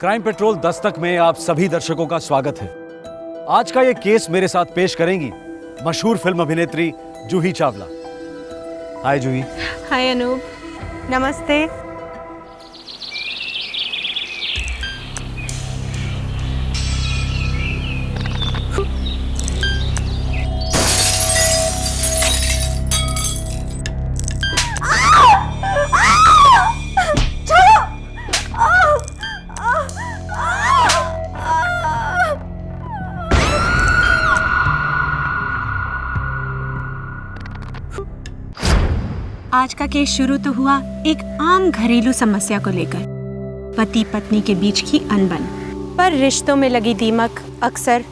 Crime petrol Dastak में आप सभी दर्शकों का स्वागत है। आज का ये केस मेरे साथ पेश करेंगी मशहूर फिल्म अभिनेत्री जूही चावला। हाय जूही। हाय अनूप, नमस्ते। आज का केस शुरू तो हुआ एक आम घरेलू समस्या को लेकर, पति पत्नी के बीच की अनबन। पर रिश्तों में लगी दीमक अक्सर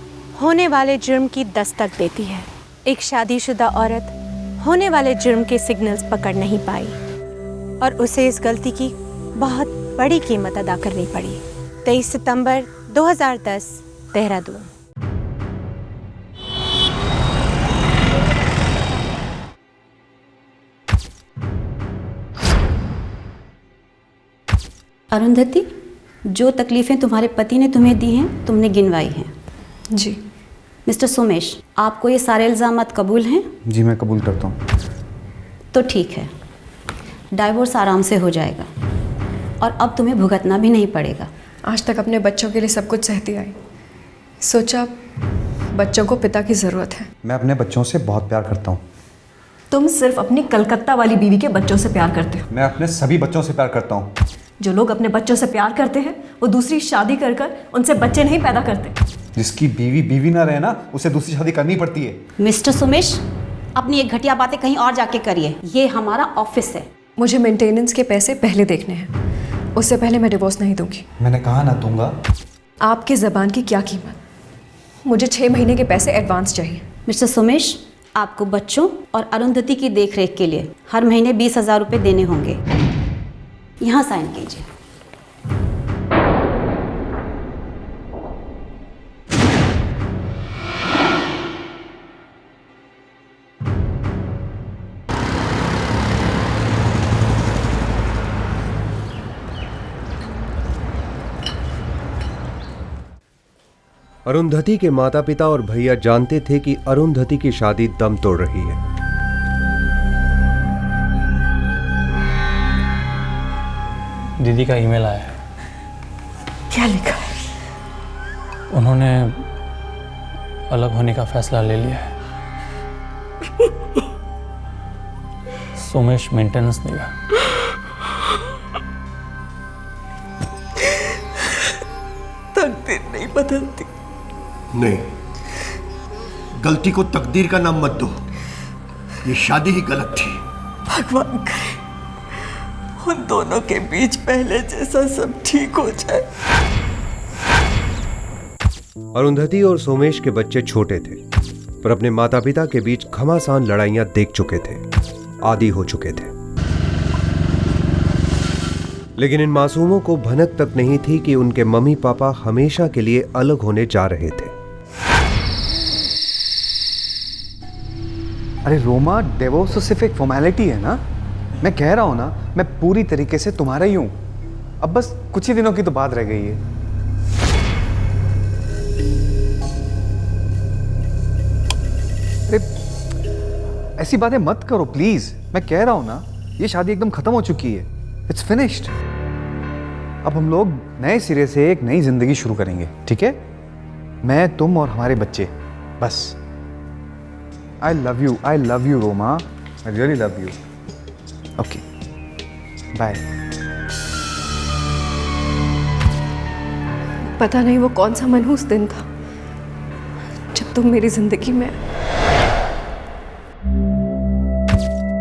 होने वाले जुर्म की दस्तक देती है। एक शादीशुदा औरत होने वाले जुर्म के सिग्नल्स पकड़ नहीं पाई और उसे इस गलती की बहुत बड़ी कीमत अदा करनी पड़ी। 23 सितंबर 2010, देहरादून। अरुंधति, जो तकलीफ़ें तुम्हारे पति ने तुम्हें दी हैं तुमने गिनवाई हैं। जी। मिस्टर सोमेश, आपको ये सारे इल्ज़ामात कबूल हैं? जी मैं कबूल करता हूँ। तो ठीक है, डाइवोर्स आराम से हो जाएगा और अब तुम्हें भुगतना भी नहीं पड़ेगा। आज तक अपने बच्चों के लिए सब कुछ सहती आई, सोचा बच्चों को पिता की ज़रूरत है। मैं अपने बच्चों से बहुत प्यार करता हूँ। तुम सिर्फ अपनी कलकत्ता वाली बीवी के बच्चों से प्यार करते हो। मैं अपने सभी बच्चों से प्यार करता हूँ। जो लोग अपने बच्चों से प्यार करते हैं वो दूसरी शादी कर कर उनसे बच्चे नहीं पैदा करते। जिसकी बीवी बीवी ना रहे ना, उसे दूसरी शादी करनी पड़ती है। मिस्टर सोमेश, अपनी ये घटिया बातें कहीं और जाके करिए, ये हमारा ऑफिस है। मुझे मेंटेनेंस के पैसे पहले देखने हैं, उससे पहले मैं डिवोर्स नहीं दूंगी। मैंने कहा ना दूंगा। आपकी ज़बान की क्या कीमत, मुझे 6 महीने के पैसे एडवांस चाहिए। मिस्टर सोमेश, आपको बच्चों और अरुंधति की देखरेख के लिए हर महीने 20,000 रुपये देने होंगे। यहाँ साइन कीजिए। अरुंधति के माता पिता और भैया जानते थे कि अरुंधति की शादी दम तोड़ रही है। दीदी का ईमेल आया है। क्या लिखा है? उन्होंने अलग होने का फैसला ले लिया है। सोमेश मेंटेनेंस देगा। तकदीर नहीं बदलती। नहीं, गलती को तकदीर का नाम मत दो। ये शादी ही गलत थी। भगवान करे उन दोनों के बीच पहले जैसा सब ठीक हो जाए। अरुंधति और सोमेश के बच्चे छोटे थे, पर अपने माता पिता के बीच घमासान लड़ाइयां देख चुके थे, आदी हो चुके थे। लेकिन इन मासूमों को भनक तक नहीं थी कि उनके मम्मी पापा हमेशा के लिए अलग होने जा रहे थे। अरे रोमा, डिवोर्स तो सिर्फ एक फॉर्मेलिटी है ना। मैं कह रहा हूँ ना, मैं पूरी तरीके से तुम्हारा ही हूँ। अब बस कुछ ही दिनों की तो बात रह गई है। अरे ऐसी बातें मत करो प्लीज। मैं कह रहा हूँ ना, ये शादी एकदम खत्म हो चुकी है। It's finished. अब हम लोग नए सिरे से एक नई जिंदगी शुरू करेंगे, ठीक है? मैं, तुम और हमारे बच्चे, बस। I love you Roma. I really love you. Okay. Bye. पता नहीं वो कौन सा मनहूस दिन था जब तुम मेरी जिंदगी में।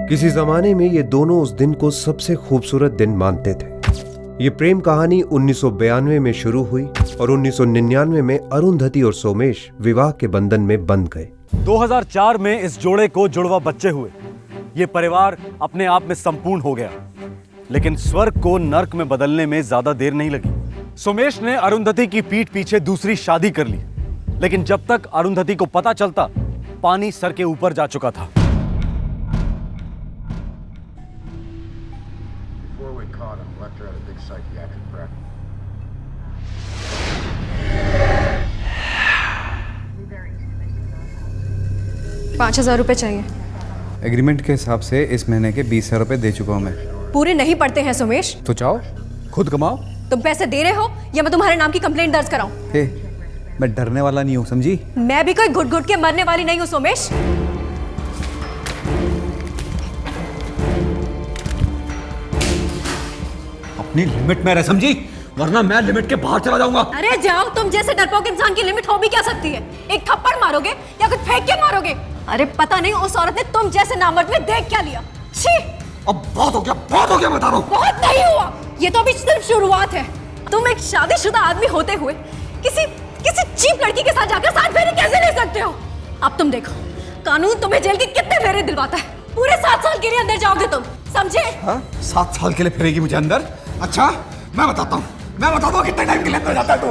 किसी जमाने में ये दोनों उस दिन को सबसे खूबसूरत दिन मानते थे। ये प्रेम कहानी 1992 में शुरू हुई और 1999 में अरुंधति और सोमेश विवाह के बंधन में बंध गए। 2004 में इस जोड़े को जुड़वा बच्चे हुए। ये परिवार अपने आप में संपूर्ण हो गया, लेकिन स्वर्ग को नर्क में बदलने में ज्यादा देर नहीं लगी। सोमेश ने अरुंधति की पीठ पीछे दूसरी शादी कर ली, लेकिन जब तक अरुंधति को पता चलता, पानी सर के ऊपर जा चुका था। 5,000 रुपये चाहिए। एग्रीमेंट के हिसाब से इस महीने के 20,000 रुपये दे चुका हूँ मैं। पूरे नहीं पड़ते हैं सोमेश। तो चाहो खुद कमाओ। तुम पैसे दे रहे हो या मैं तुम्हारे नाम की कंप्लेंट दर्ज कराऊं? हे, मैं डरने वाला नहीं हूँ, समझी? मैं भी कोई घुट घुट के मरने वाली नहीं हूँ सोमेश। अपनी लिमिट में रह, समझी? वरना मैं लिमिट के बाहर चला जाऊंगा। अरे जाओ, तुम जैसे डरपोक इंसान की लिमिट हो भी क्या सकती है? एक थप्पड़ मारोगे या कुछ फेंक के मारोगे? अरे पता नहीं उस औरत ने तुम जैसे नामर्द में देख क्या लिया। छी! अब बहुत हो गया, बहुत हो गया, बता रहा हूं। बहुत नहीं हुआ, ये तो अभी सिर्फ शुरुआत है। तुम एक शादीशुदा आदमी होते हुए किसी चीप लड़की के साथ जाकर 7 फेरे कैसे ले सकते हो? अब तुम देखो, कानून तुम्हें जेल के कितने फेरे दिलवाता है। पूरे 7 साल के लिए अंदर जाओगे तुम, समझे? 7 साल के लिए फिरेगी मुझे अंदर? अच्छा, मैं बताता हूँ कितने टाइम के लिए अंदर जाता है तू।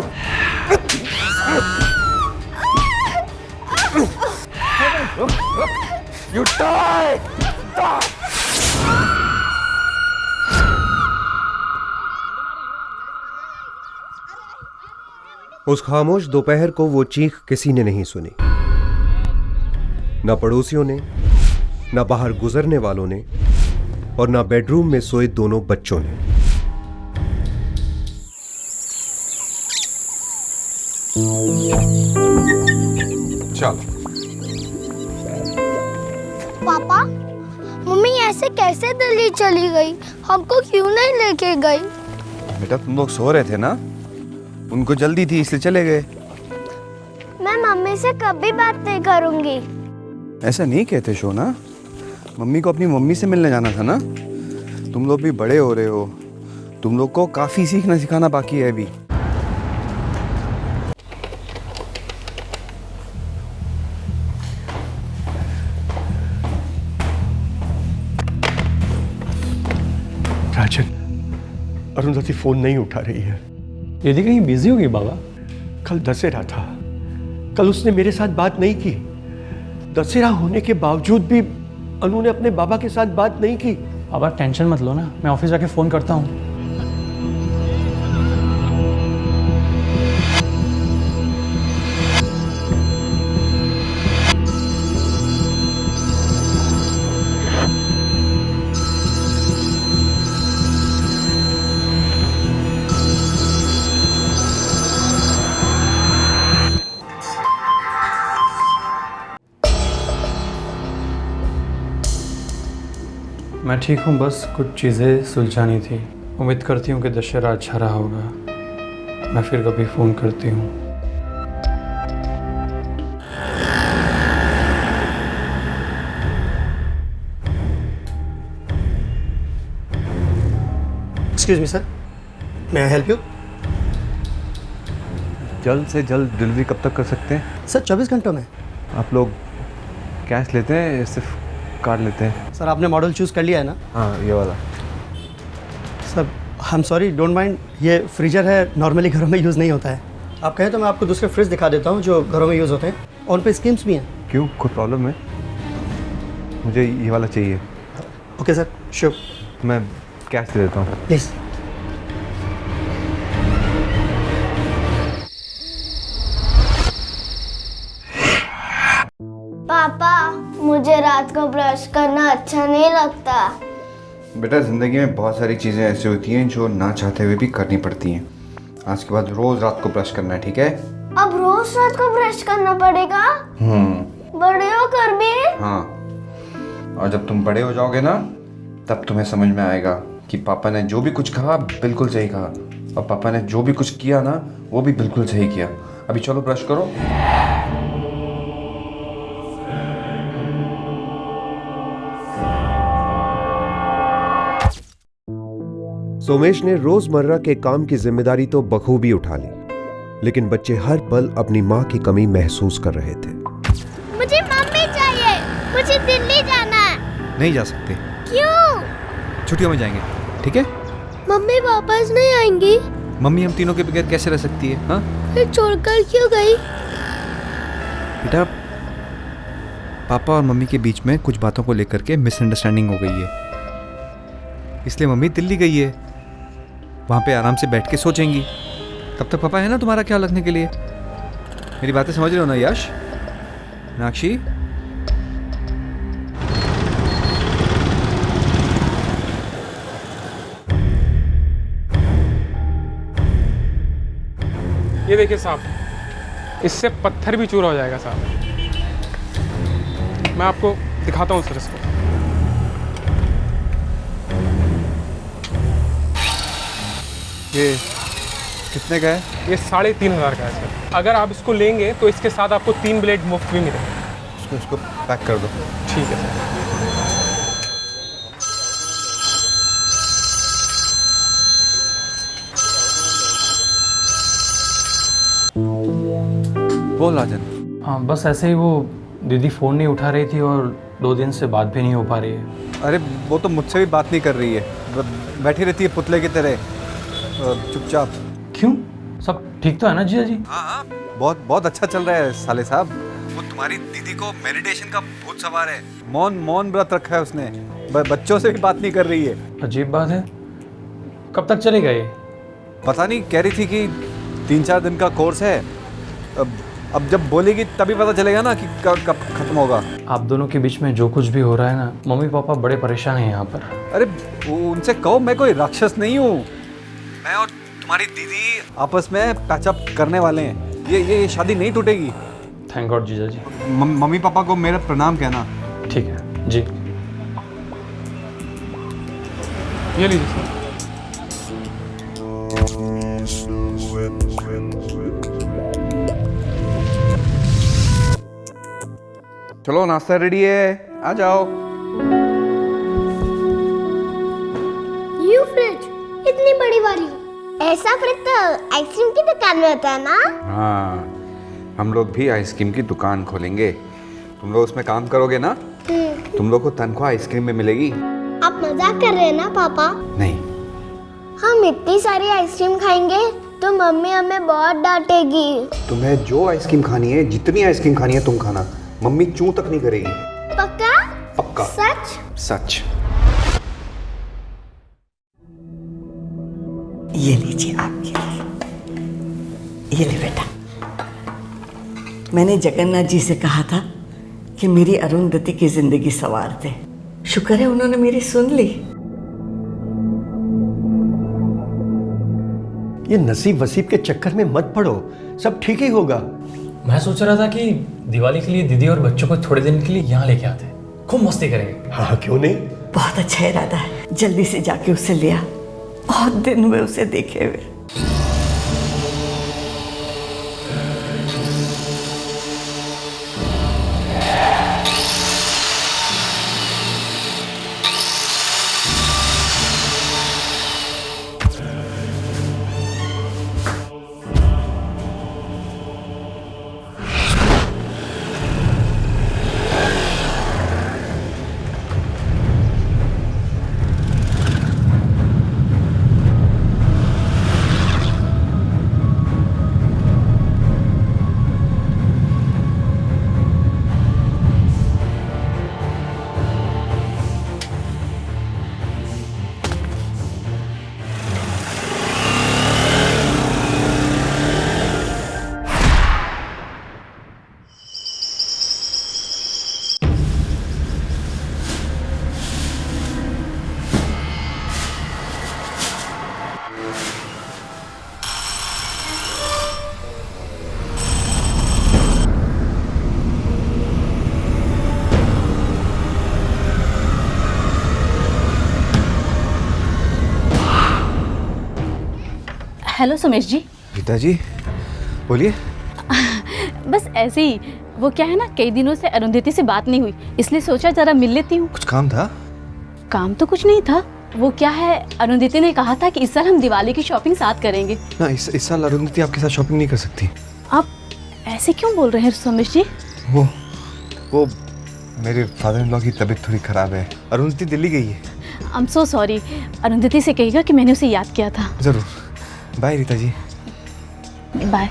You die! उस खामोश दोपहर को वो चीख किसी ने नहीं सुनी, न पड़ोसियों ने, न बाहर गुजरने वालों ने, और न बेडरूम में सोए दोनों बच्चों ने। चल। पापा, मम्मी ऐसे कैसे दिल्ली चली गई? हमको क्यों नहीं लेके गई? बेटा तुम लोग सो रहे थे ना, उनको जल्दी थी इसलिए चले गए। मैं मम्मी से कभी बात नहीं करूंगी। ऐसा नहीं कहते शोना, मम्मी को अपनी मम्मी से मिलने जाना था ना। तुम लोग भी बड़े हो रहे हो, तुम लोग को काफी सीखना सिखाना बाकी है अभी। राजन, अरुंधति फोन नहीं उठा रही है। यदि कहीं बिजी होगी बाबा। कल दशहरा था, कल उसने मेरे साथ बात नहीं की। दशहरा होने के बावजूद भी अनु ने अपने बाबा के साथ बात नहीं की। बाबा टेंशन मत लो ना, मैं ऑफिस जाके फोन करता हूँ। मैं ठीक हूँ, बस कुछ चीज़ें सुलझानी थी। उम्मीद करती हूँ कि दशहरा अच्छा रहा होगा। मैं फिर कभी फ़ोन करती हूँ। एक्सक्यूज मी सर, मैं आई हेल्प यू? जल्द से जल्द डिलीवरी कब तक कर सकते हैं? सर 24 घंटों में। आप लोग कैश लेते हैं या सिर्फ कार्ड लेते हैं? सर आपने मॉडल चूज़ कर लिया है ना? हाँ, ये वाला। Sir I am sorry, don't mind, ये फ्रीजर है, नॉर्मली घरों में यूज़ नहीं होता है। आप कहें तो मैं आपको दूसरे फ्रिज दिखा देता हूँ जो घरों में यूज़ होते हैं, और उन पर स्कीम्स भी हैं। क्यों, कोई प्रॉब्लम है? मुझे ये वाला चाहिए। Okay sir, sure. मैं कैश दे देता हूँ। प्लीज़। पापा, मुझे रात को ब्रश करना अच्छा नहीं लगता। बेटा ज़िंदगी में बहुत सारी चीज़ें ऐसी होती हैं जो ना चाहते हुए भी करनी पड़ती हैं। आज के बाद रोज़ रात को ब्रश करना है, ठीक है? अब रोज रात को ब्रश करना पड़ेगा? बड़े होकर भी? हाँ, और जब तुम बड़े हो जाओगे ना, तब तुम्हें समझ में आएगा कि पापा ने जो भी कुछ कहा बिल्कुल सही कहा, और पापा ने जो भी कुछ किया ना वो भी बिल्कुल सही किया। अभी चलो ब्रश करो। सोमेश ने रोजमर्रा के काम की जिम्मेदारी तो बखूबी उठा ली, लेकिन बच्चे हर पल अपनी माँ की कमी महसूस कर रहे थे। मुझे मम्मी चाहिए, मुझे दिल्ली जाना है। नहीं जा सकते। क्यों? छुट्टियों में जाएंगे, ठीक है? मम्मी वापस नहीं आएंगी? मम्मी हम तीनों के बगैर कैसे रह सकती है? हाँ, फिर छोड़कर क्यों गई? बेटा पापा और मम्मी के बीच में कुछ बातों को लेकर के मिसअंडरस्टैंडिंग हो गई है, इसलिए मम्मी दिल्ली गई है। वहाँ पे आराम से बैठ के सोचेंगी। तब तक पापा है ना तुम्हारा ख्याल रखने के लिए। मेरी बातें समझ रहे हो ना यश? मीनाक्षी, ये देखिए साहब, इससे पत्थर भी चूरा हो जाएगा साहब। मैं आपको दिखाता हूँ सर इसको। ये कितने का है? ये 3,500 का है सर। अगर आप इसको लेंगे तो इसके साथ आपको 3 ब्लेड मुफ्त भी मिलेंगे। इसको पैक कर दो। ठीक है सर। बोल राजन। हाँ बस ऐसे ही, वो दीदी फ़ोन नहीं उठा रही थी और 2 दिन से बात भी नहीं हो पा रही है। अरे वो तो मुझसे भी बात नहीं कर रही है, बैठी रहती है पुतले की तरह चुपचाप। क्यों, सब ठीक तो है ना जीजा जी? हाँ, बहुत बहुत अच्छा चल रहा है साले साहब। वो तुम्हारी दीदी को मेडिटेशन का भूत सवार है। मौन व्रत रखा है उसने, बच्चों से भी बात नहीं कर रही है। अजीब बात है। कब तक चलेगा ये? पता नहीं, कह रही थी कि 3-4 दिन का कोर्स है। अब जब बोलेगी तभी पता चलेगा ना कि कब खत्म होगा। आप दोनों के बीच में जो कुछ भी हो रहा है ना, मम्मी पापा बड़े परेशान हैं यहाँ पर। अरे उनसे कहो मैं कोई राक्षस नहीं हूँ। मैं और तुम्हारी दीदी आपस में पैचअप करने वाले हैं। ये शादी नहीं टूटेगी। थैंक गॉड जीजा जी। मम्मी पापा को मेरा प्रणाम कहना। ठीक है जी। ये लीजिए सर। चलो नाश्ता रेडी है, आ जाओ। यू फ्रिज इतनी बड़ी वाली, ऐसा फ्रिज तो आइसक्रीम की दुकान में होता है ना? हाँ, हम लोग भी आइसक्रीम की दुकान खोलेंगे। तुम लोग उसमें काम करोगे ना, तुम लोग को तनख्वाह आइसक्रीम में मिलेगी। आप मजाक कर रहे हैं ना पापा? नहीं। हम इतनी सारी आइसक्रीम खाएंगे तो मम्मी हमें बहुत डांटेगी। तुम्हें जो आइसक्रीम खानी है, जितनी आइसक्रीम खानी है तुम खाना, मम्मी चूं तक नहीं करेगी। पक्का? पक्का। सच? सच। ये लीजिए आपके लिए। ये ले बेटा। मैंने जगन्नाथ जी से कहा था कि मेरी अरुंधति की जिंदगी संवार दे। शुक्र है उन्होंने मेरी सुन ली। ये नसीब वसीब के चक्कर में मत पड़ो, सब ठीक ही होगा। मैं सोच रहा था कि दिवाली के लिए दीदी और बच्चों को थोड़े दिन के लिए यहाँ लेके आते, खूब मस्ती करेंगे। हाँ क्यों नहीं। बहुत अच्छा इरादा है, जल्दी से जाके उसे ले आ। बहुत दिन हुए उसे देखे हुए। हेलो सुमेश जी। पिताजी बोलिए। बस ऐसे ही, वो क्या है ना, कई दिनों से अरुंधति से बात नहीं हुई, इसलिए सोचा जरा मिल लेती हूँ। कुछ काम था? काम तो कुछ नहीं था। वो क्या है, अरुंधति ने कहा था कि इस साल हम दिवाली की शॉपिंग साथ करेंगे ना। इस साल अरुंधति आपके साथ शॉपिंग नहीं कर सकती। आप ऐसे क्यों बोल रहे हैं सुमेश जी? वो मेरे फादर इन लॉ की तबीयत थोड़ी खराब है। अरुंधति दिल्ली गई है। I am so sorry. Arundhati से कहिएगा कि मैंने उसे याद किया था। जरूर। बाय रीता जी। बाय।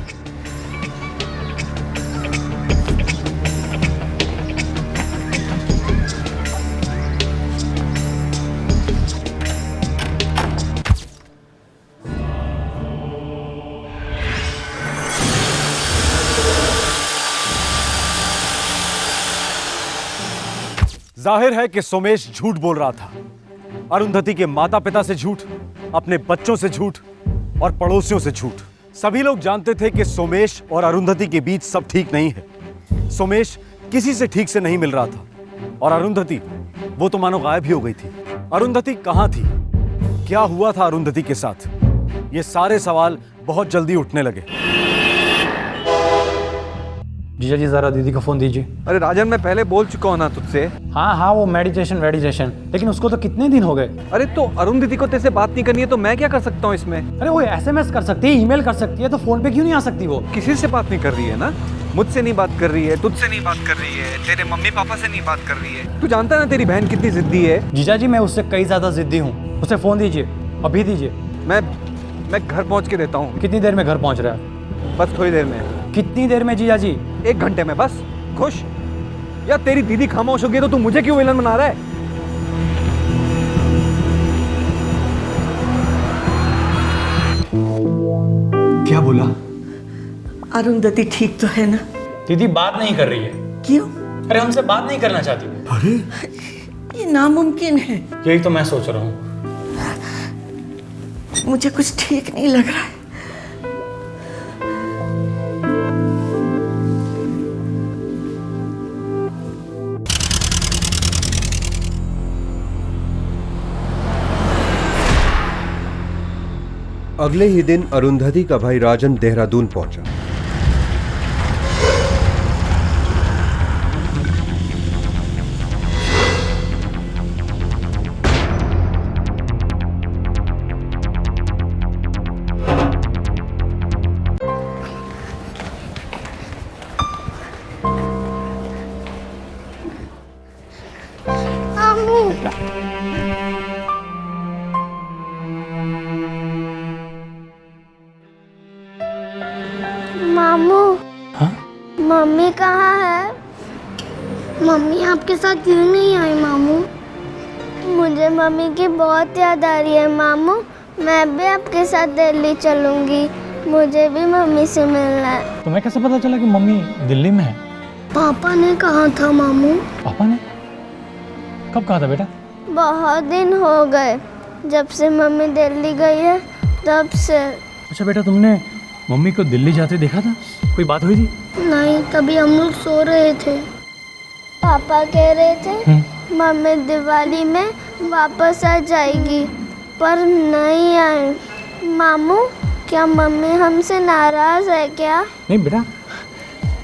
जाहिर है कि सोमेश झूठ बोल रहा था। अरुंधति के माता पिता से झूठ, अपने बच्चों से झूठ और पड़ोसियों से झूठ। सभी लोग जानते थे कि सोमेश और अरुंधति के बीच सब ठीक नहीं है। सोमेश किसी से ठीक से नहीं मिल रहा था और अरुंधति, वो तो मानो गायब ही हो गई थी। अरुंधति कहां थी? क्या हुआ था अरुंधति के साथ? ये सारे सवाल बहुत जल्दी उठने लगे। जीजा जी जरा दीदी का फोन दीजिए। अरे राजन, मैं पहले बोल चुका हूं ना तुझसे। हाँ, वो मेडिटेशन, लेकिन उसको तो कितने दिन हो गए। अरे तो अरुंधति को तेरे से बात नहीं करनी है तो मैं क्या कर सकता हूँ इसमें? अरे वो SMS कर सकती है, ईमेल कर सकती है, तो फोन पे क्यों नहीं आ सकती वो? किसी से बात नहीं कर रही है ना, मुझसे नहीं बात कर रही है, तुझसे नहीं बात कर रही है, तेरे मम्मी पापा से नहीं बात कर रही है। तू जानता है ना तेरी बहन कितनी जिद्दी है। जीजा जी, मैं उससे कई ज्यादा जिद्दी हूँ। उसे फोन दीजिए, अभी दीजिए। मैं घर पहुंच के देता हूँ। कितनी देर में घर पहुंच रहा है? बस थोड़ी देर में। कितनी देर में जीजा जी? 1 घंटे में बस। खुश? या तेरी दीदी खामोश हो गई तो तू मुझे क्यों विलन बना रहा है? क्या बोला? अरुंधति ठीक तो है ना? दीदी बात नहीं कर रही है। क्यों? अरे हमसे बात नहीं करना चाहती। अरे ये नामुमकिन है। यही तो मैं सोच रहा हूँ। मुझे कुछ ठीक नहीं लग रहा है। अगले ही दिन अरुंधति का भाई राजन देहरादून पहुंचा। मामू। हाँ? मम्मी कहाँ है? मम्मी आपके साथ क्यों नहीं आई मामू? मुझे मम्मी की बहुत याद आ रही है मामू। मैं भी आपके साथ दिल्ली चलूंगी। मुझे भी मम्मी से मिलना है। तुम्हें कैसे पता चला कि मम्मी दिल्ली में है? पापा ने कहा था मामू। पापा ने? कब कहा था बेटा? बहुत दिन हो गए जब से मम्मी दिल्ली गई है, तब से। अच्छा बेटा, तुमने मम्मी को दिल्ली जाते देखा था? कोई बात हुई थी? नहीं, तभी हम लोग सो रहे थे। पापा कह रहे थे मम्मी दिवाली में वापस आ जाएगी, पर नहीं आई। मामू, क्या मम्मी हमसे नाराज है क्या? नहीं बेटा,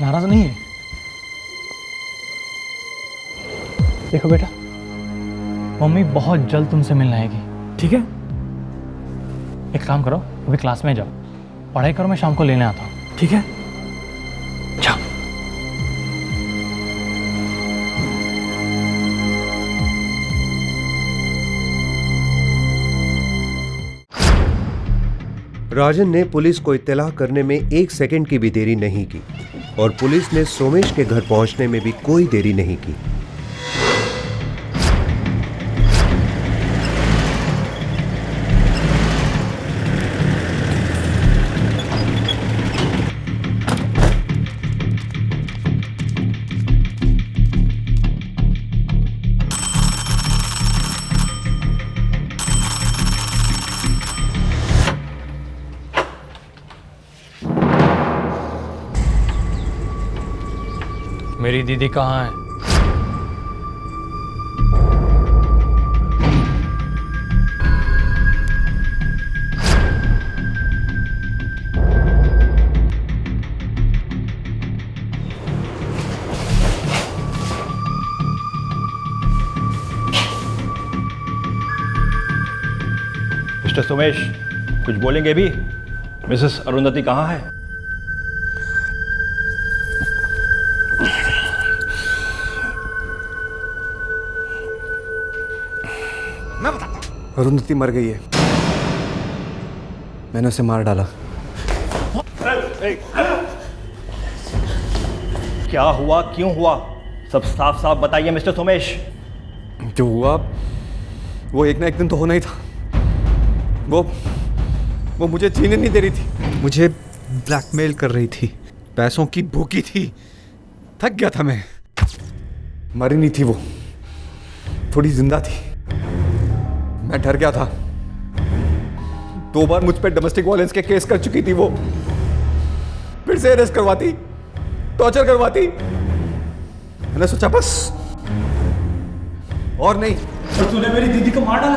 नाराज नहीं है। देखो बेटा, मम्मी बहुत जल्द तुमसे मिलने आएगी, ठीक है? एक काम करो, अभी क्लास में जाओ, पढ़ाई करो, मैं शाम को लेने आता हूँ, ठीक है? जाओ। राजन ने पुलिस को इत्तला करने में 1 सेकंड की भी देरी नहीं की और पुलिस ने सोमेश के घर पहुंचने में भी कोई देरी नहीं की। मेरी दीदी कहाँ है? मिस्टर सोमेश, कुछ बोलेंगे भी? मिसेस अरुंधति कहाँ है? मैं बताता हूं। अरुंधति मर गई है। मैंने उसे मार डाला। क्या हुआ, क्यों हुआ? सब साफ साफ बताइए मिस्टर सोमेश। जो हुआ वो एक ना एक दिन तो होना ही था। वो मुझे जीने नहीं दे रही थी, मुझे ब्लैकमेल कर रही थी, पैसों की भूखी थी। थक गया था मैं। मरी नहीं थी वो, थोड़ी जिंदा थी। मैं डर गया था, 2 बार मुझ पे डोमेस्टिक वायलेंस के केस कर चुकी थी वो। फिर से अरेस्ट करवाती, टॉर्चर करवाती। मैंने सोचा बस और नहीं। और तूने मेरी दीदी को मार डाला,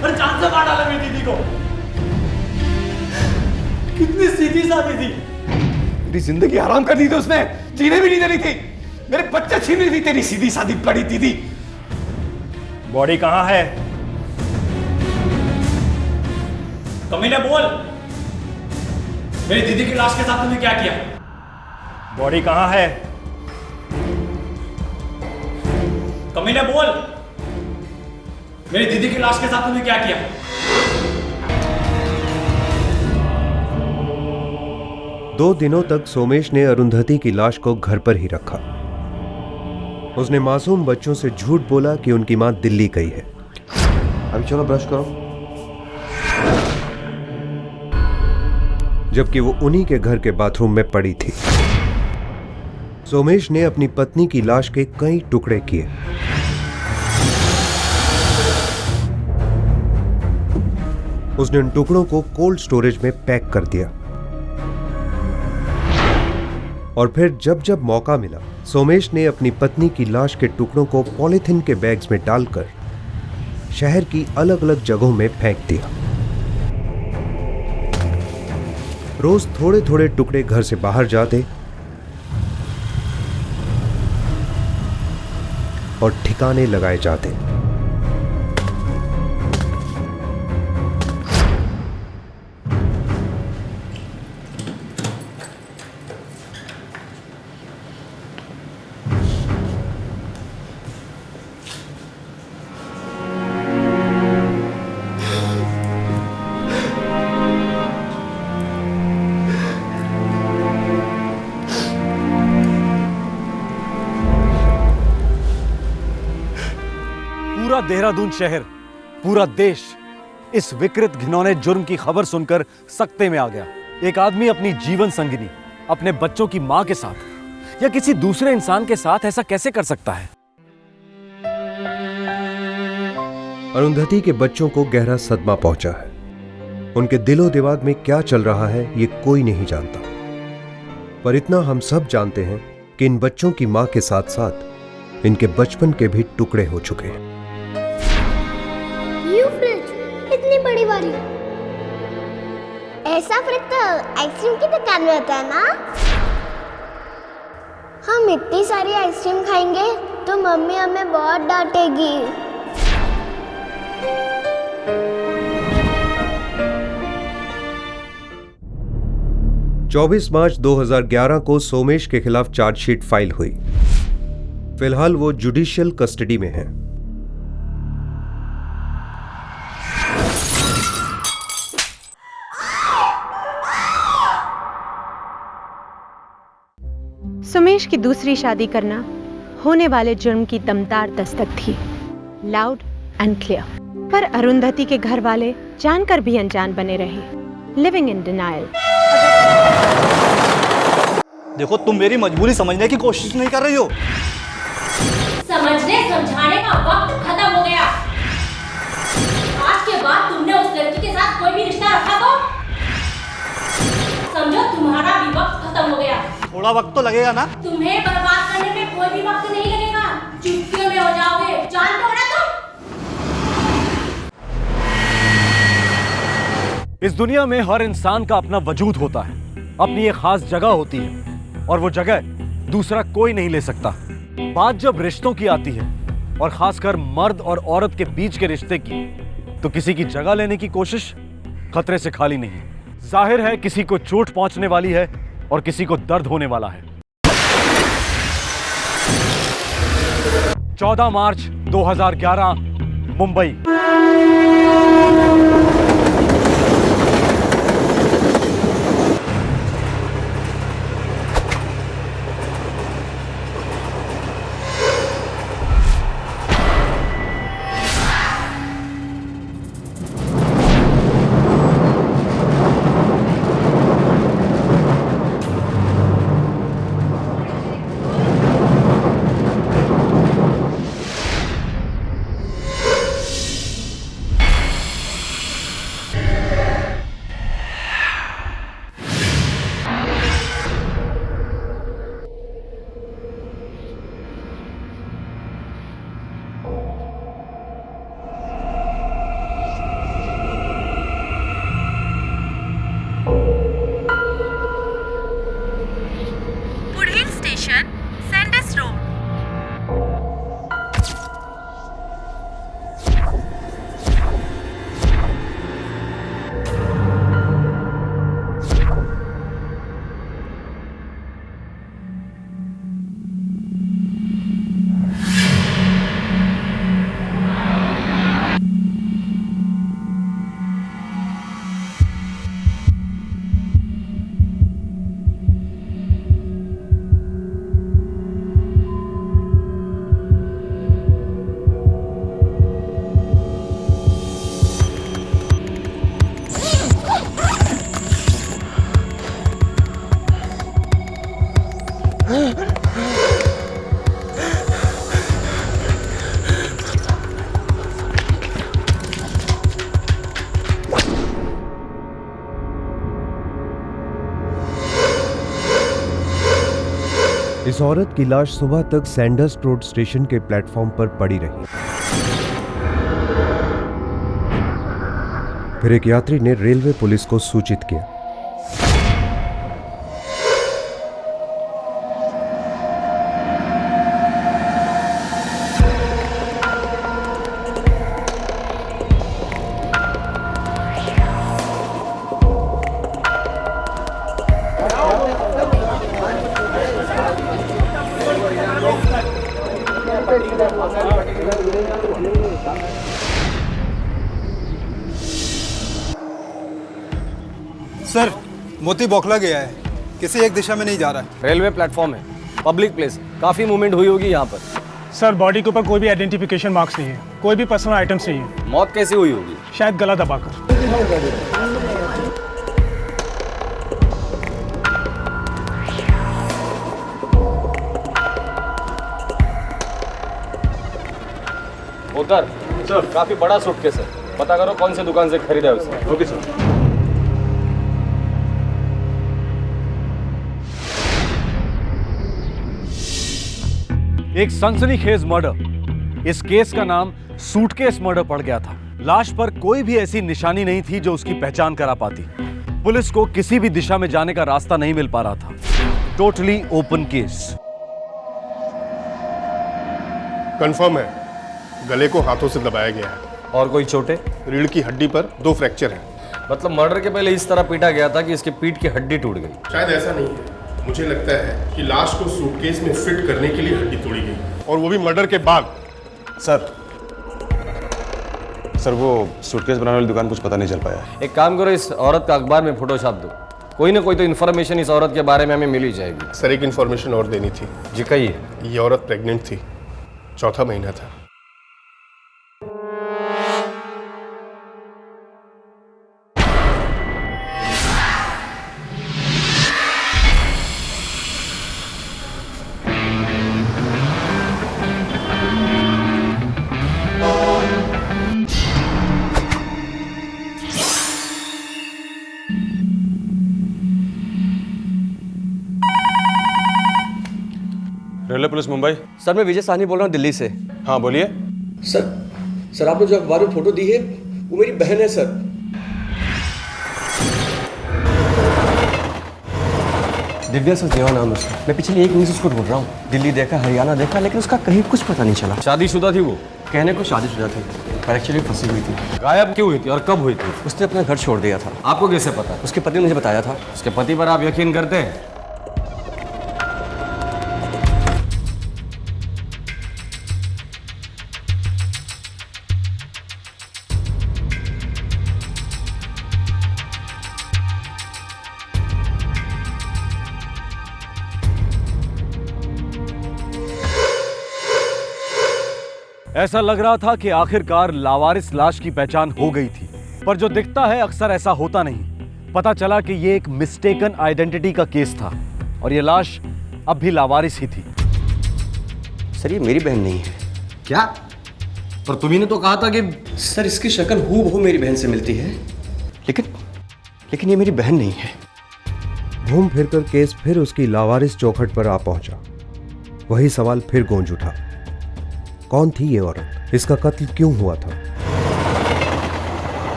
अरे जान से मार डाला मेरी दीदी को। कितनी सीधी सादी थी। मेरी जिंदगी हराम कर दी थी उसने, जीने भी नहीं देनी थी, मेरे बच्चे छीन ली थी तेरी सीधी सादी बड़ी दीदी। बॉडी कहाँ है? कमीने बोल, मेरी दीदी की लाश के साथ तूने क्या किया? बॉडी कहाँ है? कमीने बोल, मेरी दीदी की लाश के साथ तूने क्या किया? दो दिनों तक सोमेश ने अरुंधति की लाश को घर पर ही रखा। उसने मासूम बच्चों से झूठ बोला कि उनकी मां दिल्ली गई है। अभी चलो ब्रश करो। जबकि वो उन्हीं के घर के बाथरूम में पड़ी थी। सोमेश ने अपनी पत्नी की लाश के कई टुकड़े किए। उसने उन टुकड़ों को कोल्ड स्टोरेज में पैक कर दिया और फिर जब जब मौका मिला सोमेश ने अपनी पत्नी की लाश के टुकड़ों को पॉलीथिन के बैग्स में डालकर शहर की अलग अलग जगहों में फेंक दिया। रोज थोड़े थोड़े टुकड़े घर से बाहर जाते और ठिकाने लगाए जाते। पूरा देहरादून शहर, पूरा देश इस विकृत घिनौने जुर्म की खबर सुनकर सकते में आ गया। एक आदमी अपनी जीवन संगिनी, अपने बच्चों की मां के साथ या किसी दूसरे इंसान के साथ ऐसा कैसे कर सकता है? अरुंधति के बच्चों को गहरा सदमा पहुंचा है। उनके दिलो दिमाग में क्या चल रहा है ये कोई नहीं जानता, पर इतना हम सब जानते हैं कि इन बच्चों की मां के साथ साथ इनके बचपन के भी टुकड़े हो चुके हैं। ये फ्रिज इतनी बड़ी वाली, ऐसा फ्रिज तो आइसक्रीम की दुकान में होता है ना। हम इतनी सारी आइसक्रीम खाएंगे तो मम्मी हमें बहुत डांटेगी। 24 मार्च 2011 को सोमेश के खिलाफ चार्जशीट फाइल हुई। फिलहाल वो जुडिशियल कस्टडी में है। सुमेश की दूसरी शादी करना होने वाले जुर्म की दमदार दस्तक थी, लाउड एंड क्लियर। पर अरुंधति के घर वाले जानकर भी अनजान बने रहे, लिविंग इन डिनायल। देखो, तुम मेरी मजबूरी समझने की कोशिश नहीं कर रही हो। समझने समझाने का वक्त खत्म हो गया। आज के बाद तुमने उस लड़की के साथ कोई भी रिश्ता रखा तो समझो तुम्हारा भी वक्त खत्म हो गया। थोड़ा वक्त तो लगेगा ना। तुम्हें बर्बाद करने में कोई भी वक्त नहीं लगेगा, चुटकियों में हो जाओगे, जानते हो ना तुम। इस दुनिया में हर इंसान का अपना वजूद होता है, अपनी एक खास जगह होती है और वो जगह दूसरा कोई नहीं ले सकता। बात जब रिश्तों की आती है और खासकर मर्द और औरत के बीच के रिश्ते की, तो किसी की जगह लेने की कोशिश खतरे से खाली नहीं। जाहिर है किसी को चोट पहुंचने वाली है और किसी को दर्द होने वाला है। 14 मार्च 2011 मुंबई। इस औरत की लाश सुबह तक सैंडर्स रोड स्टेशन के प्लेटफॉर्म पर पड़ी रही। फिर एक यात्री ने रेलवे पुलिस को सूचित किया। सर, मोती बौखला गया है, किसी एक दिशा में नहीं जा रहा है। रेलवे प्लेटफॉर्म है, पब्लिक प्लेस, काफी मूवमेंट हुई होगी यहाँ पर। सर बॉडी के ऊपर कोई भी आइडेंटिफिकेशन मार्क्स नहीं है, कोई भी पर्सनल आइटम्स नहीं है। मौत कैसे हुई होगी? शायद गला दबाकर। उधर सर काफी बड़ा सूटकेस है, पता करो कौन सी दुकान से खरीदा है उसने। Okay sir. एक सनसनीखेज मर्डर। इस केस का नाम सूटकेस मर्डर पड़ गया था। लाश पर कोई भी ऐसी निशानी नहीं थी जो उसकी पहचान करा पाती। पुलिस को किसी भी दिशा में जाने का रास्ता नहीं मिल पा रहा था। Totally open case. कंफर्म है, गले को हाथों से दबाया गया है। और कोई चोटें? रीढ़ की हड्डी पर 2 फ्रैक्चर हैं। मतलब मर्डर के पहले इस तरह पीटा गया था कि इसके पीठ की हड्डी टूट गई। शायद ऐसा नहीं है, मुझे लगता है कि लाश को सूटकेस में फिट करने के लिए हड्डी तोड़ी गई, और वो भी मर्डर के बाद। सर वो सूटकेस बनाने वाली दुकान कुछ पता नहीं चल पाया। एक काम करो, इस औरत का अखबार में फोटो छाप दो। कोई ना कोई तो इन्फॉर्मेशन इस औरत के बारे में हमें मिल ही जाएगी। सर एक इन्फॉर्मेशन और देनी थी। जी कहिए। ये औरत प्रेग्नेंट थी, 4था महीना था। Railway police Mumbai. सर मैं विजय साहनी बोल रहा हूँ दिल्ली से। हाँ बोलिए। सर आपने जो अखबार में फोटो दी है वो मेरी बहन है सर। दिव्या सचदेवा नाम है उसका। मैं पिछले 1 महीने से उसको ढूंढ रहा हूँ। दिल्ली देखा, हरियाणा देखा, लेकिन उसका कहीं कुछ पता नहीं चला। शादीशुदा थी वो? कहने को शादीशुदा थी, पर एक्चुअली फंसी हुई थी। गायब क्यों हुई थी और कब हुई थी? उसने अपना घर छोड़ दिया था। आपको कैसे पता? उसके पति ने मुझे बताया था। उसके पति पर आप यकीन करते हैं? ऐसा लग रहा था कि आखिरकार लावारिस लाश की पहचान हो गई थी, पर जो दिखता है अक्सर ऐसा होता नहीं। पता चला कि यह एक मिस्टेकन आइडेंटिटी का केस था और यह लाश अब भी लावारिस ही थी। सर ये मेरी बहन नहीं है। क्या? पर तुम्ही ने तो कहा था कि सर इसकी शक्ल हूबहू मेरी बहन से मिलती है, लेकिन ये मेरी बहन नहीं है। घूम फिरकर केस फिर उसकी लावारिस चौखट पर आ पहुंचा। वही सवाल फिर गूंज उठा, कौन थी ये औरत? इसका कत्ल क्यों हुआ था?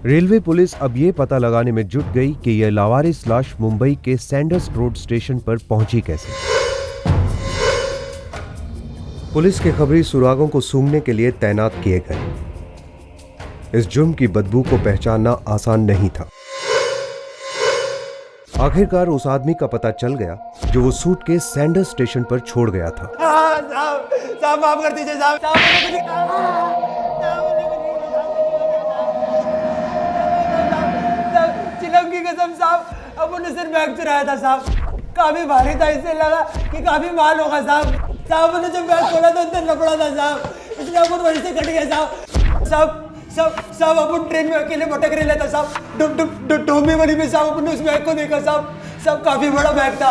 रेलवे पुलिस अब यह पता लगाने में जुट गई कि यह लावारिस लाश मुंबई के सैंडर्स रोड स्टेशन पर पहुंची कैसे। पुलिस के खबरी सुरागों को सूंघने के लिए तैनात किए गए। इस जुर्म की बदबू को पहचानना आसान नहीं था। आखिरकार उस आदमी का पता चल गया जो वो सूटकेस सैंडर्स स्टेशन पर छोड़ गया था। साहब माफ कर दीजिए साहब। चिलम की कसम साहब, अपन ने सिर्फ बैग चुराया था साहब। काफी भारी था, इससे लगा कि काफी माल होगा साहब। साहब ने जब बैग खोला तो अंदर लपड़ा था साहब, इसलिए अपन वहीं से कट गया साहब। साहब अपन ट्रेन में अकेले भटक रहे था साहब। डोंबे वाली में साहब अपन ने उस बैग को देखा साहब काफी बड़ा बैग था।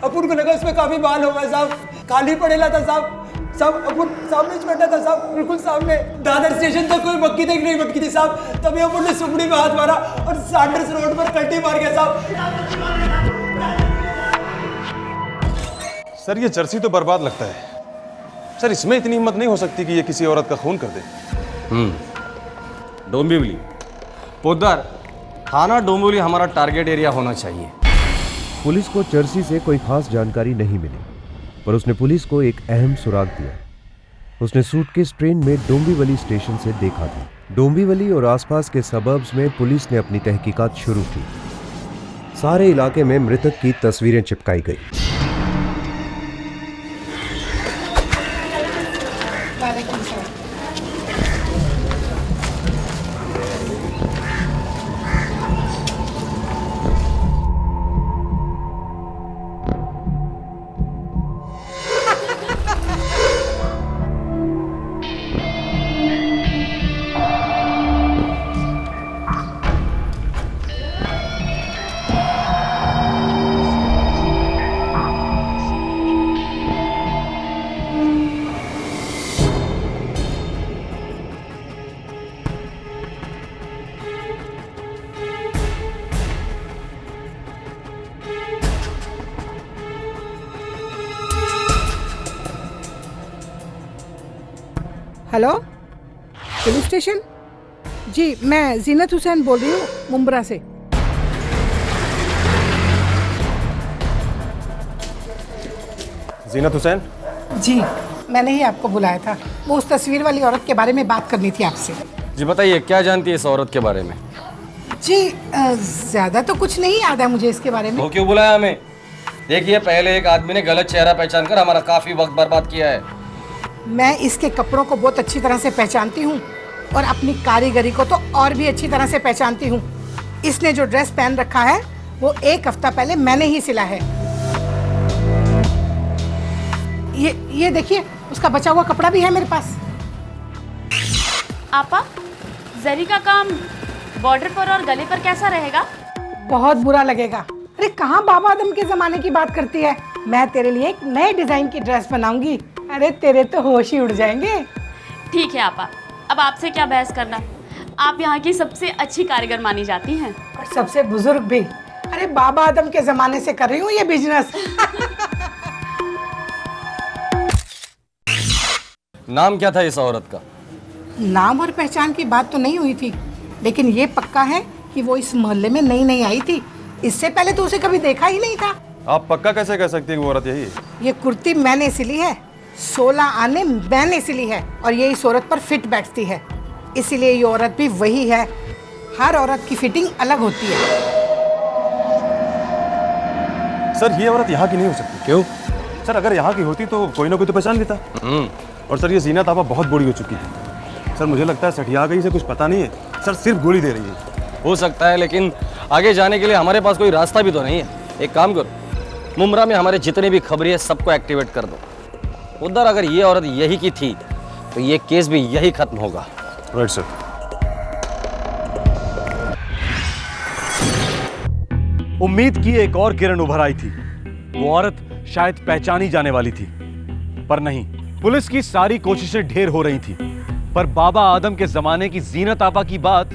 अपन को लगा उसमें काफी माल होगा साहब। खाली पड़ेला था साहब। अपन सामने बैठा था साहब, बिल्कुल सामने। दादर स्टेशन तक कोई मक्की तक नहीं भटकी थी साहब। तभी अपन ने सुपड़ी में हाथ मारा और सैंडर्स रोड पर कल्टी मार गया साहब। सर ये जर्सी तो बर्बाद लगता है। सर इसमें इतनी हिम्मत नहीं हो सकती कि ये किसी औरत का खून कर दे। डोंबिवली पोद्दार, थाना डोंबिवली हमारा टारगेट एरिया होना चाहिए। पुलिस को जर्सी से कोई खास जानकारी नहीं मिली, पर उसने पुलिस को एक अहम सुराग दिया। उसने सूटकेस ट्रेन में डोंबिवली स्टेशन से देखा था। डोंबिवली और आसपास के सबर्ब्स में पुलिस ने अपनी तहकीकात शुरू की। सारे इलाके में मृतक की तस्वीरें चिपकाई गई। Hello, police station? जी, मैं जीनत हुसैन बोल रही हूँ मुंब्रा से। जीनत हुसैन? जी, मैंने ही आपको बुलाया था। वो उस तस्वीर वाली औरत के बारे में बात करनी थी आपसे। जी बताइए, क्या जानती है इस औरत के बारे में? जी, ज्यादा तो कुछ नहीं याद है मुझे इसके बारे में। वो क्यों बुलाया हमें? देखिए, पहले एक आदमी ने गलत चेहरा पहचान कर हमारा काफी वक्त बर्बाद किया है। मैं इसके कपड़ों को बहुत अच्छी तरह से पहचानती हूँ और अपनी कारीगरी को तो और भी अच्छी तरह से पहचानती हूँ। इसने जो ड्रेस पहन रखा है वो 1 हफ्ता पहले मैंने ही सिला है। ये देखिए, उसका बचा हुआ कपड़ा भी है मेरे पास। आपा, जरी का काम बॉर्डर पर और गले पर कैसा रहेगा? बहुत बुरा लगेगा। अरे कहाँ बाबा आदम के जमाने की बात करती है। मैं तेरे लिए एक नए डिजाइन की ड्रेस बनाऊंगी। अरे तेरे तो होश ही उड़ जाएंगे। ठीक है आपा, अब आपसे क्या बहस करना। आप यहाँ की सबसे अच्छी कारीगर मानी जाती हैं और सबसे बुजुर्ग भी। अरे बाबा आदम के जमाने से कर रही हूँ ये बिजनेस। नाम क्या था इस औरत का? नाम और पहचान की बात तो नहीं हुई थी, लेकिन ये पक्का है कि वो इस मोहल्ले में नई आई थी। इससे पहले तो उसे कभी देखा ही नहीं था। आप पक्का कैसे कह सकती हैं कि वो औरत यही है? ये कुर्ती मैंने सिली है, 16 आने मैंने सिली है और ये इस औरत पर फिट बैठती है, इसीलिए ये औरत भी वही है। हर औरत की फिटिंग अलग होती है। सर ये औरत यहाँ की नहीं हो सकती। क्यों? सर अगर यहाँ की होती तो कोई ना कोई तो पहचान लेता। और सर ये जीनत आपा बहुत बूढ़ी हो चुकी है। सर मुझे लगता है सठिया गई से कुछ पता नहीं है। सर सिर्फ गोली दे रही है। हो सकता है, लेकिन आगे जाने के लिए हमारे पास कोई रास्ता भी तो नहीं है। एक काम करो, मुंब्रा में हमारे जितने भी खबरी है सबको एक्टिवेट कर दो। उधर अगर ये औरत यही की थी तो ये केस भी यही खत्म होगा। Right sir. उम्मीद की एक और किरण उभर आई थी। वो औरत शायद पहचानी जाने वाली थी, पर नहीं। पुलिस की सारी कोशिशें ढेर हो रही थी, पर बाबा आदम के जमाने की जीनत आपा की बात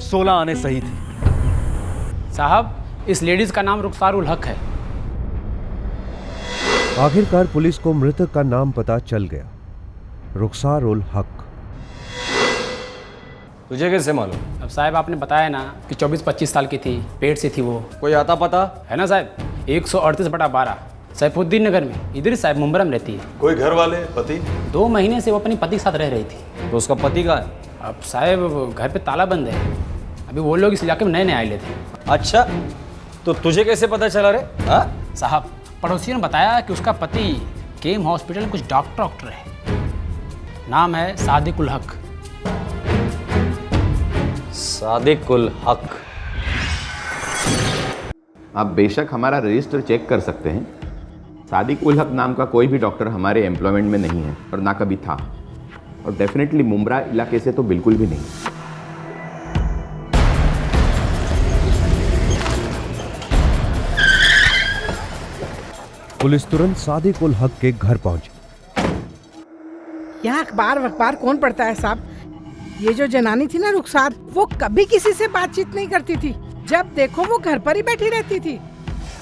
16 आने सही थी। साहब, इस लेडीज का नाम रुखसार उल हक है। आखिरकार पुलिस को मृतक का नाम पता चल गया, रुखसार उल हक। तुझे कैसे मालूम? अब साहब आपने बताया ना कि 24-25 साल की थी, पेट से थी वो। कोई आता पता है ना साहब? 138/12 सैफुद्दीन नगर में, इधर साहब मुंब्रा में रहती है। कोई घर वाले, पति? 2 महीने से वो अपनी पति के साथ रह रही थी। तो उसका पति कहाँ है? अब साहब घर पे ताला बंद है। अभी वो लोग इस इलाके में नए आए थे। अच्छा, तो तुझे कैसे पता चला रे? हाँ साहब, पड़ोसियों ने बताया कि उसका पति केम हॉस्पिटल में कुछ डॉक्टर है। नाम है सादिक उल हक। सादिक उल हक। आप बेशक हमारा रजिस्टर चेक कर सकते हैं। सादिक उल हक नाम का कोई भी डॉक्टर हमारे एम्प्लॉयमेंट में नहीं है और ना कभी था, और डेफिनेटली मुंब्रा इलाके से तो बिल्कुल भी नहीं। पुलिस तुरंत सादिक उल हक के घर पहुंची। यहाँ अखबार कौन पढ़ता है साहब? ये जो जनानी थी ना रुखसार, वो कभी किसी से बातचीत नहीं करती थी। जब देखो वो घर पर ही बैठी रहती थी।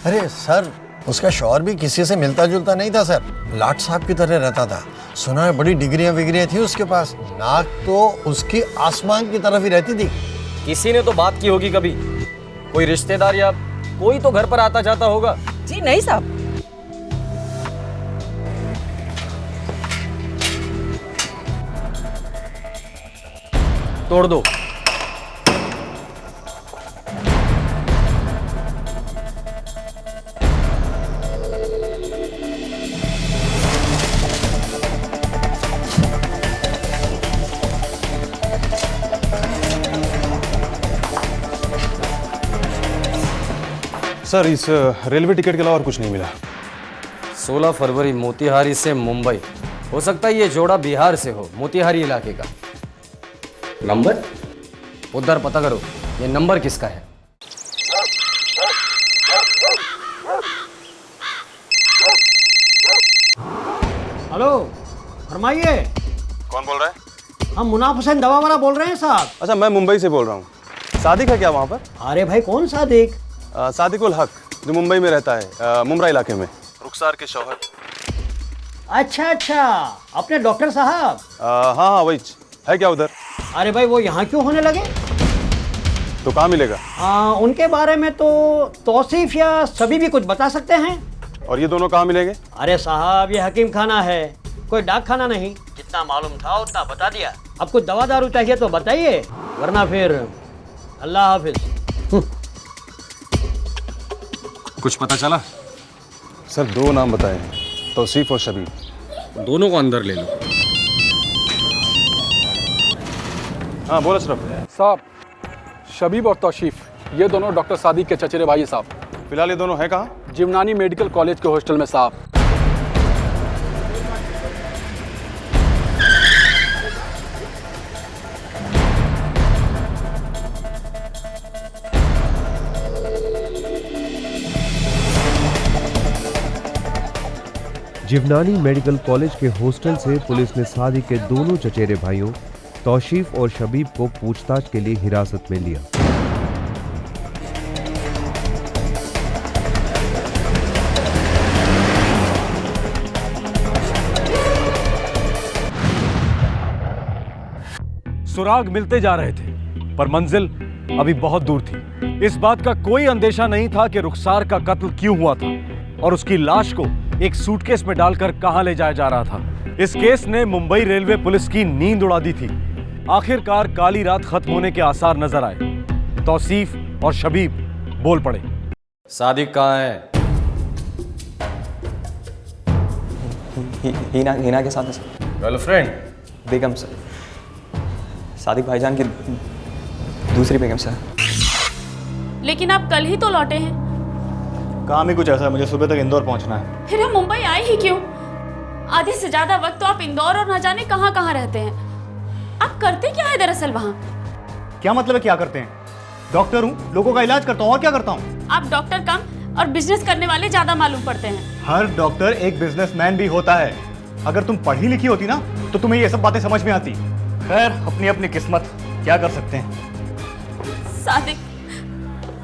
अरे सर, उसका शौहर भी किसी से मिलता जुलता नहीं था सर, लाट साहब की तरह रहता था। सुना है बड़ी डिग्रियां विग्रियां थी उसके पास, नाक तो उसकी आसमान की तरफ ही रहती थी। किसी ने तो बात की होगी कभी, कोई रिश्तेदार या कोई तो घर पर आता जाता होगा। जी नहीं साहब। तोड़ दो। सर इस रेलवे टिकट के अलावा और कुछ नहीं मिला। 16 फरवरी मोतिहारी से मुंबई। हो सकता है ये जोड़ा बिहार से हो, मोतिहारी इलाके का। नंबर उधर पता करो, ये नंबर किसका है। हेलो, फरमाइए। कौन बोल रहा है? हम मुनाफ हुसैन दवा वाला बोल रहे हैं साहब। अच्छा, मैं मुंबई से बोल रहा हूँ। सादिक है क्या वहाँ पर? अरे भाई कौन सादिक? सादिकुल हक, जो मुंबई में रहता है, मुमरा इलाके में, रुखसार के शौहर। अच्छा अच्छा, अपने डॉक्टर साहब। हाँ हाँ वही है। क्या उधर? अरे भाई वो यहाँ क्यों होने लगे? तो कहाँ मिलेगा? उनके बारे में तो तौसीफ या सभी भी कुछ बता सकते हैं। और ये दोनों कहाँ मिलेंगे? अरे साहब ये हकीम खाना है, कोई डाक खाना नहीं। जितना मालूम था उतना बता दिया। अब कुछ दवा दारू चाहिए तो बताइए, वरना फिर अल्लाह हाफिज। कुछ पता चला? सर 2 नाम बताए हैं, तौसीफ और शबीब। दोनों को अंदर ले लो। हाँ बोलो अशरफ। साहब, शबीब और तौसीफ ये दोनों डॉक्टर सादिक के चचेरे भाई हैं साहब। फिलहाल ये दोनों हैं कहाँ? जीवनानी मेडिकल कॉलेज के हॉस्टल में साहब। जिवनानी मेडिकल कॉलेज के हॉस्टल से पुलिस ने सादिक के दोनों चचेरे भाइयों तौसीफ और शबीब को पूछताछ के लिए हिरासत में लिया। सुराग मिलते जा रहे थे, पर मंजिल अभी बहुत दूर थी। इस बात का कोई अंदेशा नहीं था कि रुखसार का कत्ल क्यों हुआ था और उसकी लाश को एक सूटकेस में डालकर कहां ले जाया जा रहा था। इस केस ने मुंबई रेलवे पुलिस की नींद उड़ा दी थी। आखिरकार काली रात खत्म होने के आसार नजर आए। तौसीफ और शबीब बोल पड़े। सादिक कहाँ है? हीना के साथ है सर। गर्लफ्रेंड? बेगम सर, सादिक भाईजान की दूसरी बेगम सर। लेकिन आप कल ही तो लौटे हैं। काम ही कुछ ऐसा है, मुझे सुबह तक इंदौर पहुंचना है। फिर हम मुंबई आए ही क्यों? आधे से ज्यादा वक्त तो आप इंदौर और न जाने कहां कहां रहते हैं। आप करते क्या है दरअसल वहां? क्या मतलब है क्या करते हैं? डॉक्टर हूँ, लोगों का इलाज करता हूँ, और क्या करता हूँ? आप डॉक्टर कम और बिजनेस करने वाले ज्यादा मालूम पड़ते हैं। हर डॉक्टर एक बिजनेसमैन भी होता है। अगर तुम पढ़ी लिखी होती ना तो तुम्हें ये सब बातें समझ में आती। खैर, अपनी अपनी किस्मत, क्या कर सकते हैं। सादिक,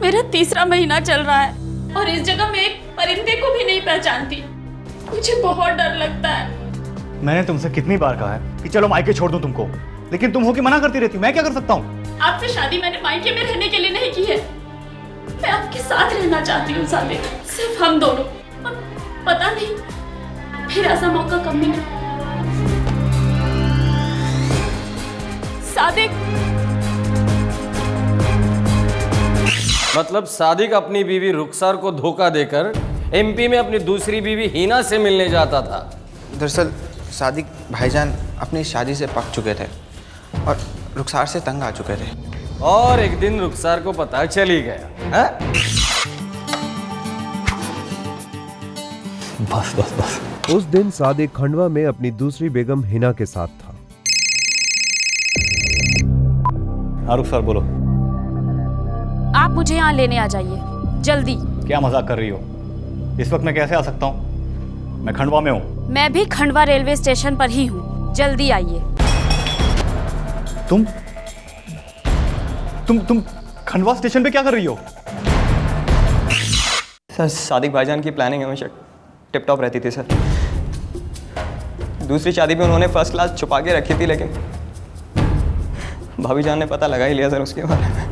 मेरा 3रा महीना चल रहा है और इस जगह मैं एक परिंदे को भी नहीं पहचानती। मुझे बहुत डर लगता है। मैंने तुमसे कितनी बार कहा है कि चलो मायके छोड़ दूं तुमको, लेकिन तुम हो कि मना करती रहती। मैं क्या कर सकता हूँ? आपसे शादी मैंने मायके में रहने के लिए नहीं की है। मैं आपके साथ रहना चाहती हूँ सादिक, सिर्फ हम दोनों। और पता नहीं फिर ऐसा मौका कब मिले। सादिक, मतलब सादिक अपनी बीवी रुखसार को धोखा देकर एमपी में अपनी दूसरी बीवी हीना से मिलने जाता था। दरअसल सादिक भाईजान अपनी शादी से पक चुके थे और रुखसार से तंग आ चुके थे। और एक दिन रुखसार को पता चली गया है? बस बस बस। उस दिन सादिक खंडवा में अपनी दूसरी बेगम हिना के साथ था। आरुख सर बोलो। आप मुझे यहाँ लेने आ जाइए जल्दी। क्या मजाक कर रही हो? इस वक्त मैं कैसे आ सकता हूँ? मैं खंडवा में हूँ। मैं भी खंडवा रेलवे स्टेशन पर ही हूँ, जल्दी आइए। तुम खंडवा स्टेशन पे क्या कर रही हो? सर सादिक भाईजान की प्लानिंग हमेशा टिप टॉप रहती थी सर। दूसरी शादी भी उन्होंने फर्स्ट क्लास छुपा के रखी थी, लेकिन भाभी जान ने पता लगा ही लिया सर उसके बारे में।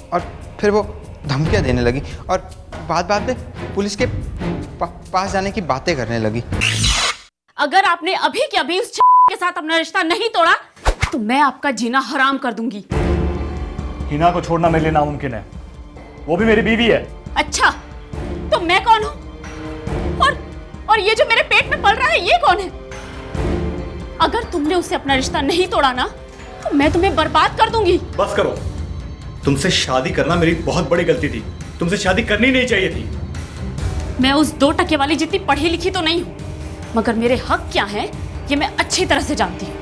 और फिर वो धमकियाँ देने लगी और बात बात में पुलिस के पास जाने की बातें करने लगी। अगर आपने अभी के अभी उस के साथ अपना रिश्ता नहीं तोड़ा तो मैं आपका जीना हराम कर दूंगी। हिना को छोड़ना मेरे लिए नामुमकिन है, वो भी मेरी बीवी है। अच्छा, तो मैं कौन हूँ? और ये जो मेरे पेट में पल रहा है ये कौन है? अगर तुमने उससे अपना रिश्ता नहीं तोड़ा ना तो मैं तुम्हें बर्बाद कर दूंगी। बस करो, तुमसे शादी करना मेरी बहुत बड़ी गलती थी, तुमसे शादी करनी नहीं चाहिए थी। मैं उस 2 टके वाली जितनी पढ़ी लिखी तो नहीं हूँ, मगर मेरे हक क्या हैं ये मैं अच्छी तरह से जानती हूँ।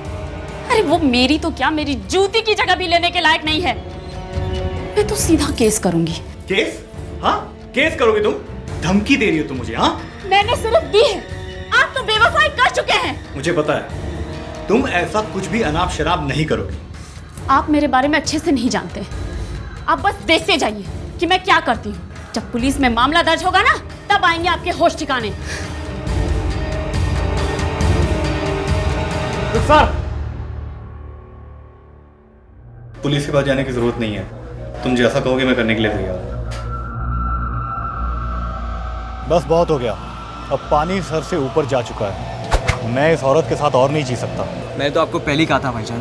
अरे वो मेरी तो क्या, मेरी जूती की जगह भी लेने के लायक नहीं है। मैं तो सीधा केस करूंगी। केस? हाँ, केस करोगी तुम? धमकी दे रही हो तुम मुझे? हाँ, मैंने सिर्फ दी है, आप तो बेवफाई कर चुके हैं। मुझे पता है तुम ऐसा कुछ भी अनाप शराब नहीं करोगी। आप मेरे बारे में अच्छे से नहीं जानते, आप बस देखते जाइए कि मैं क्या करती हूँ। जब पुलिस में मामला दर्ज होगा ना तब आएंगे आपके होश ठिकाने। सर, पुलिस के पास जाने की जरूरत नहीं है, तुम जैसा कहोगे मैं करने के लिए तैयार हूं। बस बहुत हो गया, अब पानी सर से ऊपर जा चुका है, मैं इस औरत के साथ और नहीं जी सकता। मैंने तो आपको पहले ही कहा था भाईजान,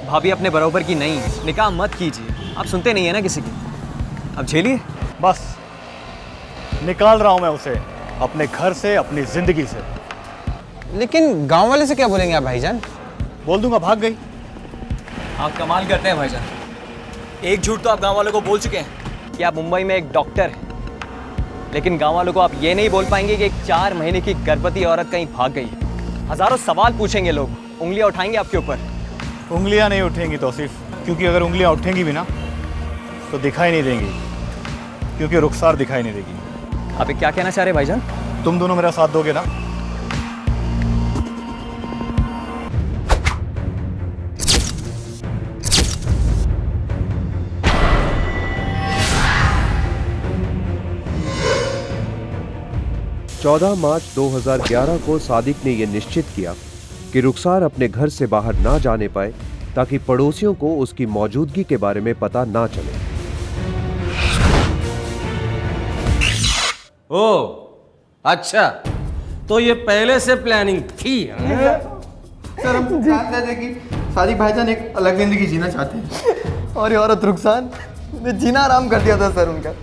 भाभी अपने बराबर की नहीं, निकाह मत कीजिए। आप सुनते नहीं है ना किसी की, अब झेलिए। बस निकाल रहा हूं मैं उसे अपने घर से, अपनी जिंदगी से। लेकिन गांव वाले से क्या बोलेंगे आप भाईजान? बोल दूंगा भाग गई। आप कमाल करते हैं भाईजान, एक झूठ तो आप गांव वालों को बोल चुके हैं कि आप मुंबई में एक डॉक्टर हैं, लेकिन गांव वालों को आप ये नहीं बोल पाएंगे कि एक 4 महीने की गर्भवती औरत कहीं भाग गई। हजारों सवाल पूछेंगे लोग, उंगलियां उठाएंगे आपके ऊपर। उंगलियां नहीं उठेंगी तौसीफ, क्योंकि अगर उंगलियां उठेंगी भी ना तो दिखाई नहीं देंगी, क्योंकि रुखसार दिखाई नहीं देगी। आप क्या कहना चाह रहे भाईजान? तुम दोनों मेरा साथ दोगे ना? मार्च 2011 को सादिक ने यह निश्चित किया कि रुखसार अपने घर से बाहर ना जाने पाए ताकि पड़ोसियों को उसकी मौजूदगी के बारे में पता ना चले। ओ अच्छा, तो ये पहले से प्लानिंग थी? सर हम जानते थे कि सादिक भाईजान एक अलग जिंदगी जीना चाहते हैं और ये औरत रुखसार ने जीना आराम कर दिया था सर उनका।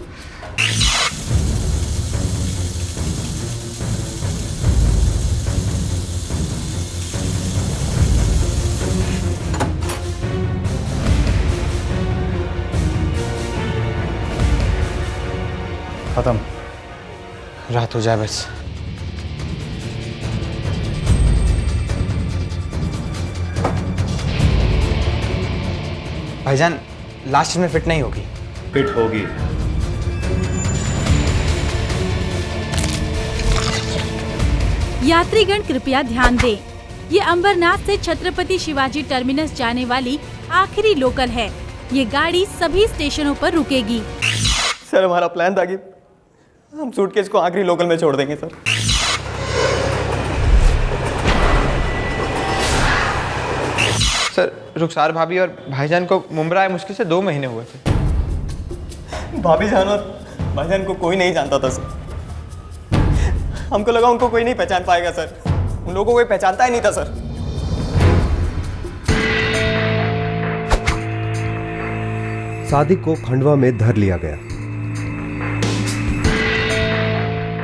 खत्म, रात हो जाए बस। भाईजान लास्ट में फिट नहीं होगी। फिट होगी। यात्रीगण कृपया ध्यान दें, ये अंबरनाथ से छत्रपति शिवाजी टर्मिनस जाने वाली आखिरी लोकल है। ये गाड़ी सभी स्टेशनों पर रुकेगी। सर हमारा प्लान था कि हम सूटकेस को आखिरी लोकल में छोड़ देंगे सर। सर रुखसार भाभी और भाईजान को मुंबई आए मुश्किल से 2 महीने हुए थे। भाभी जान और भाईजान को कोई नहीं जानता था सर। हमको लगा उनको कोई नहीं पहचान पाएगा सर, उन लोगों को कोई पहचानता ही नहीं था सर। सादिक को खंडवा में धर लिया गया।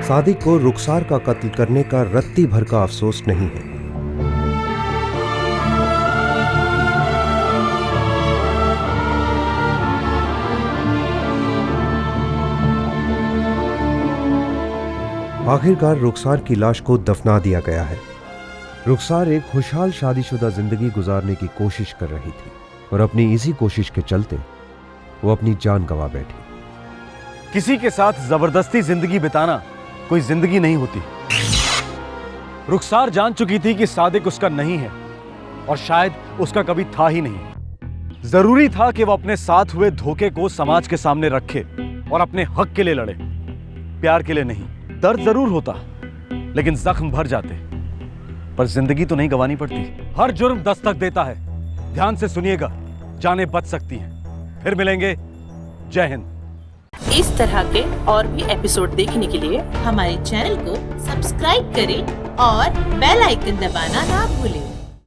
सादिक को रुखसार का कत्ल करने का रत्ती भर का अफसोस नहीं है। आखिरकार रुखसार की लाश को दफना दिया गया है। रुखसार एक खुशहाल शादीशुदा जिंदगी गुजारने की कोशिश कर रही थी और अपनी इसी कोशिश के चलते वो अपनी जान गंवा बैठी। किसी के साथ जबरदस्ती जिंदगी बिताना कोई जिंदगी नहीं होती। रुखसार जान चुकी थी कि सादिक उसका नहीं है और शायद उसका कभी था ही नहीं। जरूरी था कि वो अपने साथ हुए धोखे को समाज के सामने रखे और अपने हक के लिए लड़े, प्यार के लिए नहीं। दर्द जरूर होता, लेकिन जख्म भर जाते, पर जिंदगी तो नहीं गंवानी पड़ती। हर जुर्म दस्तक देता है, ध्यान से सुनिएगा, जानें बच सकती हैं। फिर मिलेंगे, जय हिंद। इस तरह के और भी एपिसोड देखने के लिए हमारे चैनल को सब्सक्राइब करें और बेल आइकन दबाना ना भूलें।